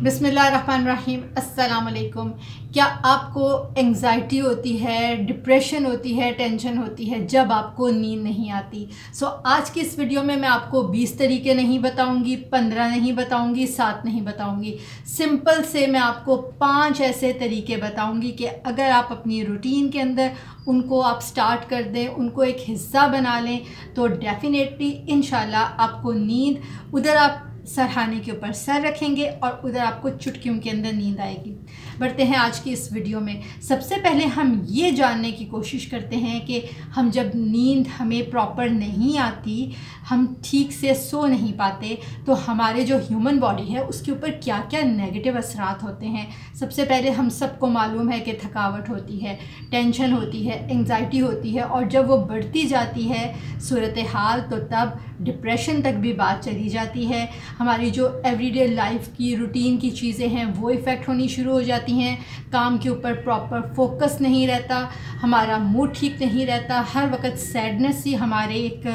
बिस्मिल्लाहिर्रहमानिर्रहीम। अस्सलाम वालेकुम। क्या आपको एंग्जाइटी होती है, डिप्रेशन होती है, टेंशन होती है जब आपको नींद नहीं आती? आज की इस वीडियो में मैं आपको 20 तरीके नहीं बताऊंगी, 15 नहीं बताऊंगी, 7 नहीं बताऊंगी। सिंपल से मैं आपको 5 ऐसे तरीके बताऊंगी कि अगर आप अपनी रूटीन के अंदर उनको आप स्टार्ट कर दें, उनको एक हिस्सा बना लें, तो डेफिनेटली इंशाल्लाह आपको नींद, उधर आप सरहाने के ऊपर सर रखेंगे और उधर आपको चुटकियों के अंदर नींद आएगी। बढ़ते हैं आज की इस वीडियो में। सबसे पहले हम ये जानने की कोशिश करते हैं कि हम जब नींद हमें प्रॉपर नहीं आती, हम ठीक से सो नहीं पाते, तो हमारे जो ह्यूमन बॉडी है उसके ऊपर क्या क्या नेगेटिव असरात होते हैं। सबसे पहले हम सबको मालूम है कि थकावट होती है, टेंशन होती है, एंग्जाइटी होती है, और जब वो बढ़ती जाती है सूरत हाल तो तब डिप्रेशन तक भी बात चली जाती है। हमारी जो एवरीडे लाइफ की रूटीन की चीज़ें हैं वो इफ़ेक्ट होनी शुरू हो जाती हैं। काम के ऊपर प्रॉपर फोकस नहीं रहता, हमारा मूड ठीक नहीं रहता, हर वक्त सैडनेस ही हमारे एक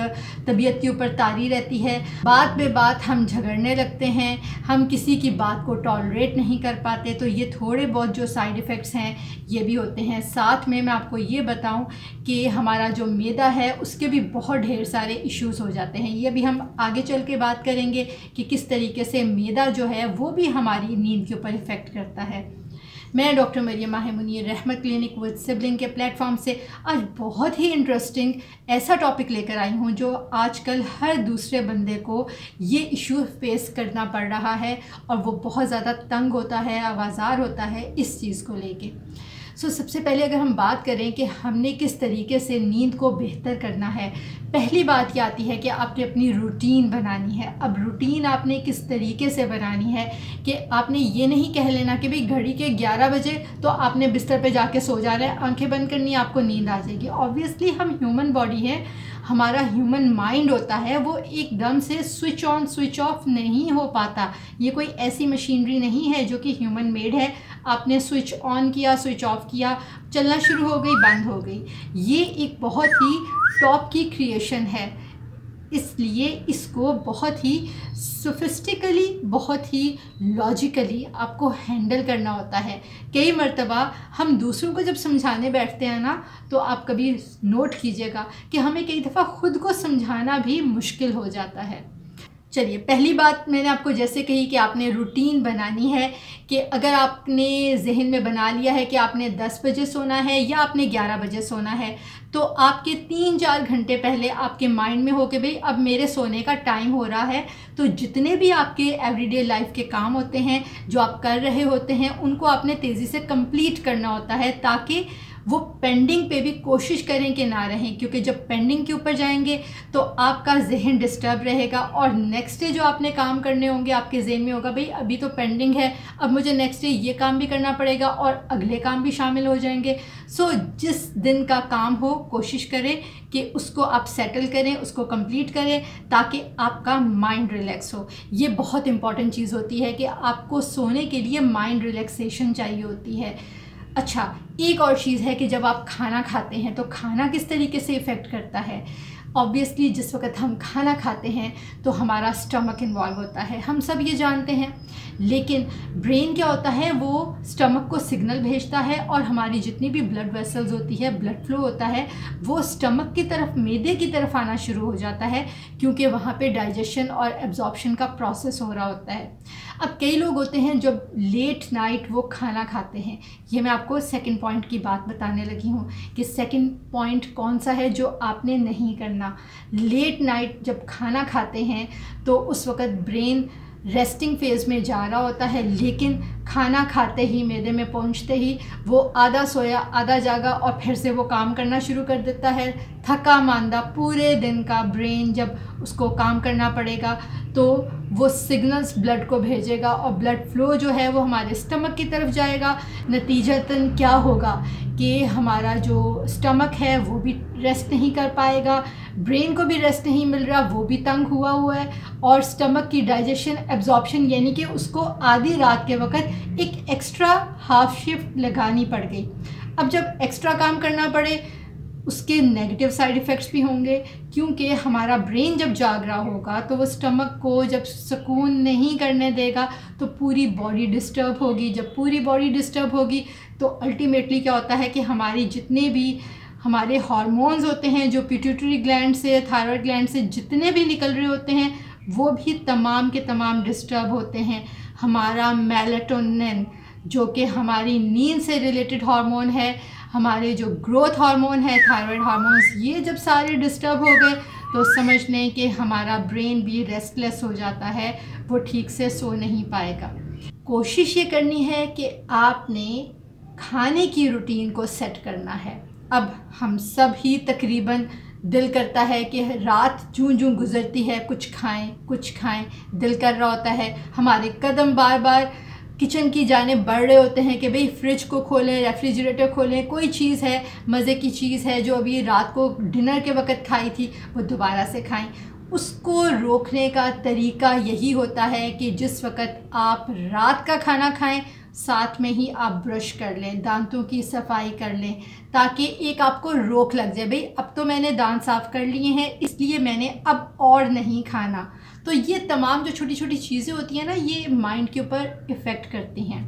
तबीयत के ऊपर तारी रहती है। बात बे बात हम झगड़ने लगते हैं, हम किसी की बात को टॉलरेट नहीं कर पाते। तो ये थोड़े बहुत जो साइड इफ़ेक्ट्स हैं ये भी होते हैं। साथ में मैं आपको ये बताऊं कि हमारा जो मैदा है उसके भी बहुत ढेर सारे इश्यूज़ हो जाते हैं। ये भी हम आगे चल के बात करेंगे कि किस तरीके से मैदा जो है वो भी हमारी नींद के ऊपर इफ़ेक्ट करता है। मैं डॉक्टर मरियम माह मुनीर रहमत क्लिनिक विद सिबलिंग के प्लेटफॉर्म से आज बहुत ही इंटरेस्टिंग ऐसा टॉपिक लेकर आई हूँ जो आजकल हर दूसरे बंदे को ये इशू फेस करना पड़ रहा है और वो बहुत ज़्यादा तंग होता है, आवाज़ार होता है इस चीज़ को लेके। सबसे पहले अगर हम बात करें कि हमने किस तरीके से नींद को बेहतर करना है, पहली बात क्या आती है कि आपने अपनी रूटीन बनानी है। अब रूटीन आपने किस तरीके से बनानी है कि आपने ये नहीं कह लेना कि भाई घड़ी के 11 बजे तो आपने बिस्तर पे जाके सो जाना है, आंखें बंद करनी है, आपको नींद आ जाएगी। ऑब्वियसली हम ह्यूमन बॉडी है, हमारा ह्यूमन माइंड होता है, वो एकदम से स्विच ऑन स्विच ऑफ नहीं हो पाता। ये कोई ऐसी मशीनरी नहीं है जो कि ह्यूमन मेड है, आपने स्विच ऑन किया, स्विच ऑफ किया, चलना शुरू हो गई, बंद हो गई। ये एक बहुत ही टॉप की क्रिएशन है, इसलिए इसको बहुत ही सोफिस्टिकली, बहुत ही लॉजिकली आपको हैंडल करना होता है। कई मर्तबा हम दूसरों को जब समझाने बैठते हैं ना, तो आप कभी नोट कीजिएगा कि हमें कई दफ़ा ख़ुद को समझाना भी मुश्किल हो जाता है। चलिए, पहली बात मैंने आपको जैसे कही कि आपने रूटीन बनानी है कि अगर आपने जहन में बना लिया है कि आपने 10 बजे सोना है या आपने 11 बजे सोना है, तो आपके 3-4 घंटे पहले आपके माइंड में हो कि भाई अब मेरे सोने का टाइम हो रहा है। तो जितने भी आपके एवरीडे लाइफ के काम होते हैं जो आप कर रहे होते हैं उनको आपने तेज़ी से कंप्लीट करना होता है, ताकि वो पेंडिंग पे भी कोशिश करें कि ना रहें। क्योंकि जब पेंडिंग के ऊपर जाएंगे तो आपका जहन डिस्टर्ब रहेगा और नेक्स्ट डे जो आपने काम करने होंगे आपके जहन में होगा भाई अभी तो पेंडिंग है, अब मुझे नेक्स्ट डे ये काम भी करना पड़ेगा और अगले काम भी शामिल हो जाएंगे। जिस दिन का काम हो कोशिश करें कि उसको आप सेटल करें, उसको कंप्लीट करें, ताकि आपका माइंड रिलैक्स हो। ये बहुत इंपॉर्टेंट चीज़ होती है कि आपको सोने के लिए माइंड रिलैक्सेशन चाहिए होती है। अच्छा, एक और चीज़ है कि जब आप खाना खाते हैं तो खाना किस तरीके से इफ़ेक्ट करता है। ऑब्वियसली जिस वक्त हम खाना खाते हैं तो हमारा स्टमक इन्वॉल्व होता है, हम सब ये जानते हैं। लेकिन ब्रेन क्या होता है, वो स्टमक को सिग्नल भेजता है और हमारी जितनी भी ब्लड वेसल्स होती है, ब्लड फ्लो होता है, वो स्टमक की तरफ, मैदे की तरफ आना शुरू हो जाता है, क्योंकि वहाँ पे डाइजेशन और एब्जॉर्प्शन का प्रोसेस हो रहा होता है। अब कई लोग होते हैं जब लेट नाइट वो खाना खाते हैं। ये मैं आपको सेकंड पॉइंट की बात बताने लगी हूँ कि सेकंड पॉइंट कौन सा है जो आपने नहीं करना। लेट नाइट जब खाना खाते हैं तो उस वक़्त ब्रेन रेस्टिंग फेज़ में जा रहा होता है, लेकिन खाना खाते ही, मैदे में पहुंचते ही वो आधा सोया आधा जागा और फिर से वो काम करना शुरू कर देता है। थका मांदा पूरे दिन का ब्रेन जब उसको काम करना पड़ेगा तो वो सिग्नल्स ब्लड को भेजेगा और ब्लड फ्लो जो है वो हमारे स्टमक की तरफ जाएगा। नतीजतन क्या होगा कि हमारा जो स्टमक है वो भी रेस्ट नहीं कर पाएगा, ब्रेन को भी रेस्ट नहीं मिल रहा, वो भी तंग हुआ है, और स्टमक की डाइजेशन, एब्जॉर्प्शन, यानी कि उसको आधी रात के वक्त एक एक्स्ट्रा हाफ शिफ्ट लगानी पड़ गई। अब जब एक्स्ट्रा काम करना पड़े उसके नेगेटिव साइड इफ़ेक्ट्स भी होंगे, क्योंकि हमारा ब्रेन जब जाग रहा होगा तो वो स्टमक को जब सुकून नहीं करने देगा तो पूरी बॉडी डिस्टर्ब होगी। जब पूरी बॉडी डिस्टर्ब होगी तो अल्टीमेटली क्या होता है कि हमारी जितने भी हमारे हार्मोन्स होते हैं जो पिट्यूटरी ग्लैंड से, थायराइड ग्लैंड से जितने भी निकल रहे होते हैं, वो भी तमाम के तमाम डिस्टर्ब होते हैं। हमारा मेलाटोनिन जो कि हमारी नींद से रिलेटेड हार्मोन है, हमारे जो ग्रोथ हार्मोन है, थायराइड हार्मोन्स, ये जब सारे डिस्टर्ब हो गए तो समझ लें कि हमारा ब्रेन भी रेस्टलेस हो जाता है, वो ठीक से सो नहीं पाएगा। कोशिश ये करनी है कि आपने खाने की रूटीन को सेट करना है। अब हम सब ही तकरीबन दिल करता है कि रात जूं जूं गुज़रती है कुछ खाएं, दिल कर रहा होता है। हमारे कदम बार बार किचन की जानिब बढ़ रहे होते हैं कि भाई फ्रिज को खोलें, रेफ्रिजरेटर खोलें, कोई चीज़ है, मज़े की चीज़ है जो अभी रात को डिनर के वक्त खाई थी वो दोबारा से खाएं। उसको रोकने का तरीका यही होता है कि जिस वक्त आप रात का खाना खाएं साथ में ही आप ब्रश कर लें, दांतों की सफाई कर लें, ताकि एक आपको रोक लग जाए, भाई अब तो मैंने दांत साफ़ कर लिए हैं इसलिए मैंने अब और नहीं खाना। तो ये तमाम जो छोटी छोटी चीज़ें होती हैं ना, ये माइंड के ऊपर इफ़ेक्ट करती हैं।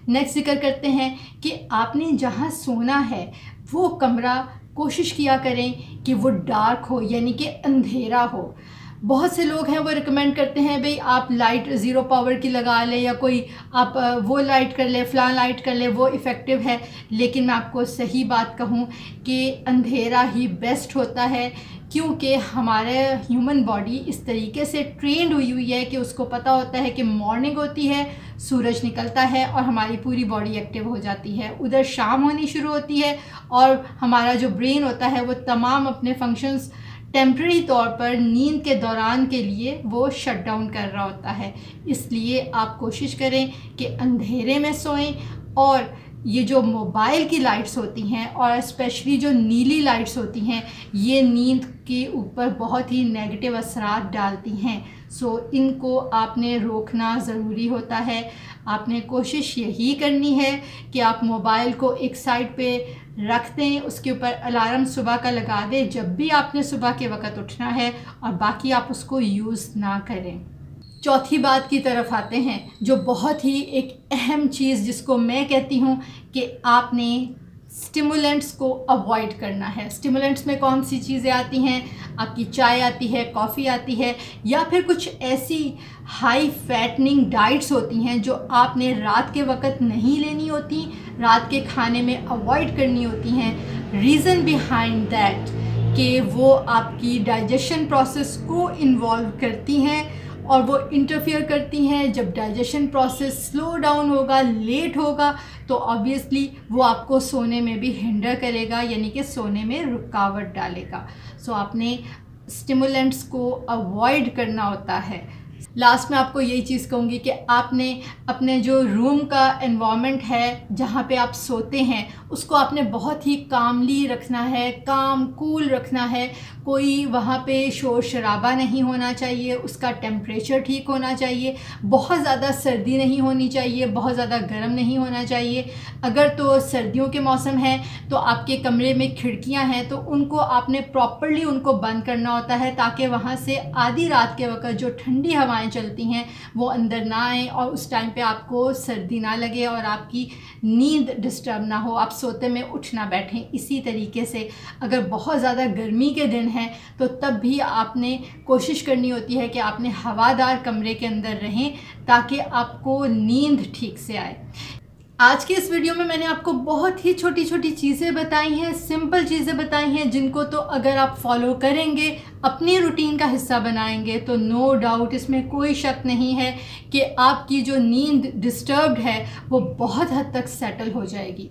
नेक्स्ट जिक्र करते हैं कि आपने जहाँ सोना है वो कमरा कोशिश किया करें कि वो डार्क हो, यानी कि अंधेरा हो। बहुत से लोग हैं वो रिकमेंड करते हैं भाई आप लाइट ज़ीरो पावर की लगा लें या कोई आप वो लाइट कर लें, फ़लाँ लाइट कर लें, वो इफ़ेक्टिव है। लेकिन मैं आपको सही बात कहूँ कि अंधेरा ही बेस्ट होता है, क्योंकि हमारे ह्यूमन बॉडी इस तरीके से ट्रेंड हुई है कि उसको पता होता है कि मॉर्निंग होती है, सूरज निकलता है और हमारी पूरी बॉडी एक्टिव हो जाती है, उधर शाम होनी शुरू होती है और हमारा जो ब्रेन होता है वो तमाम अपने फंक्शंस टेम्प्रेरी तौर पर नींद के दौरान के लिए वो शट डाउन कर रहा होता है। इसलिए आप कोशिश करें कि अंधेरे में सोएं। और ये जो मोबाइल की लाइट्स होती हैं और स्पेशली जो नीली लाइट्स होती हैं, ये नींद के ऊपर बहुत ही नेगेटिव असरात डालती हैं। सो इनको आपने रोकना ज़रूरी होता है। आपने कोशिश यही करनी है कि आप मोबाइल को एक साइड पे रख दें, उसके ऊपर अलार्म सुबह का लगा दें जब भी आपने सुबह के वक़्त उठना है, और बाकी आप उसको यूज़ ना करें। चौथी बात की तरफ आते हैं, जो बहुत ही एक अहम चीज़ जिसको मैं कहती हूँ कि आपने स्टिमुलेंट्स को अवॉइड करना है। स्टिमुलेंट्स में कौन सी चीज़ें आती हैं? आपकी चाय आती है, कॉफ़ी आती है, या फिर कुछ ऐसी हाई फैटनिंग डाइट्स होती हैं जो आपने रात के वक्त नहीं लेनी होती, रात के खाने में अवॉइड करनी होती हैं। रीज़न बिहाइंड दैट कि वो आपकी डाइजेशन प्रोसेस को इन्वॉल्व करती हैं और वो इंटरफियर करती हैं। जब डाइजेशन प्रोसेस स्लो डाउन होगा, लेट होगा, तो ऑब्वियसली वो आपको सोने में भी हिंडर करेगा, यानी कि सोने में रुकावट डालेगा। सो आपने स्टिमुलेंट्स को अवॉइड करना होता है। लास्ट में आपको यही चीज़ कहूँगी कि आपने अपने जो रूम का एनवायरनमेंट है जहाँ पे आप सोते हैं उसको आपने बहुत ही कामली रखना है, काम कूल रखना है। कोई वहाँ पे शोर शराबा नहीं होना चाहिए, उसका टेम्परेचर ठीक होना चाहिए, बहुत ज़्यादा सर्दी नहीं होनी चाहिए, बहुत ज़्यादा गर्म नहीं होना चाहिए। अगर तो सर्दियों के मौसम है तो आपके कमरे में खिड़कियाँ हैं तो उनको आपने प्रॉपरली उनको बंद करना होता है, ताकि वहाँ से आधी रात के वक्त जो ठंडी हवाएं चलती हैं वो अंदर ना आए और उस टाइम पे आपको सर्दी ना लगे और आपकी नींद डिस्टर्ब ना हो, आप सोते में उठ ना बैठें। इसी तरीके से अगर बहुत ज़्यादा गर्मी के दिन हैं तो तब भी आपने कोशिश करनी होती है कि आपने हवादार कमरे के अंदर रहें ताकि आपको नींद ठीक से आए। आज के इस वीडियो में मैंने आपको बहुत ही छोटी छोटी चीज़ें बताई हैं, सिंपल चीज़ें बताई हैं, जिनको तो अगर आप फॉलो करेंगे, अपनी रूटीन का हिस्सा बनाएंगे, तो नो डाउट, इसमें कोई शक नहीं है कि आपकी जो नींद डिस्टर्ब्ड है वो बहुत हद तक सेटल हो जाएगी।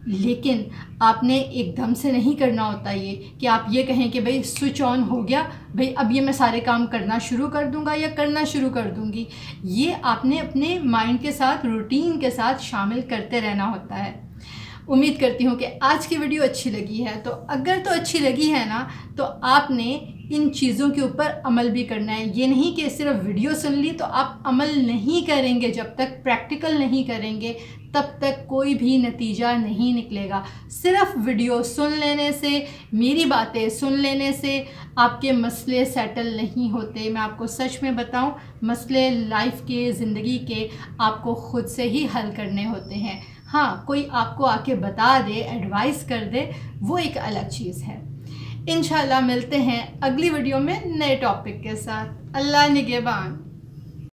लेकिन आपने एकदम से नहीं करना होता ये कि आप ये कहें कि भाई स्विच ऑन हो गया, भाई अब ये मैं सारे काम करना शुरू कर दूंगा या करना शुरू कर दूंगी। ये आपने अपने माइंड के साथ, रूटीन के साथ शामिल करते रहना होता है। उम्मीद करती हूँ कि आज की वीडियो अच्छी लगी है। तो अगर तो अच्छी लगी है ना, तो आपने इन चीज़ों के ऊपर अमल भी करना है। ये नहीं कि सिर्फ वीडियो सुन ली तो आप अमल नहीं करेंगे, जब तक प्रैक्टिकल नहीं करेंगे तब तक कोई भी नतीजा नहीं निकलेगा। सिर्फ वीडियो सुन लेने से, मेरी बातें सुन लेने से आपके मसले सेटल नहीं होते। मैं आपको सच में बताऊं, मसले लाइफ के, ज़िंदगी के आपको ख़ुद से ही हल करने होते हैं। हाँ, कोई आपको आके बता दे, एडवाइस कर दे, वो एक अलग चीज़ है। इंशाल्लाह मिलते हैं अगली वीडियो में नए टॉपिक के साथ। अल्लाह निगहबान।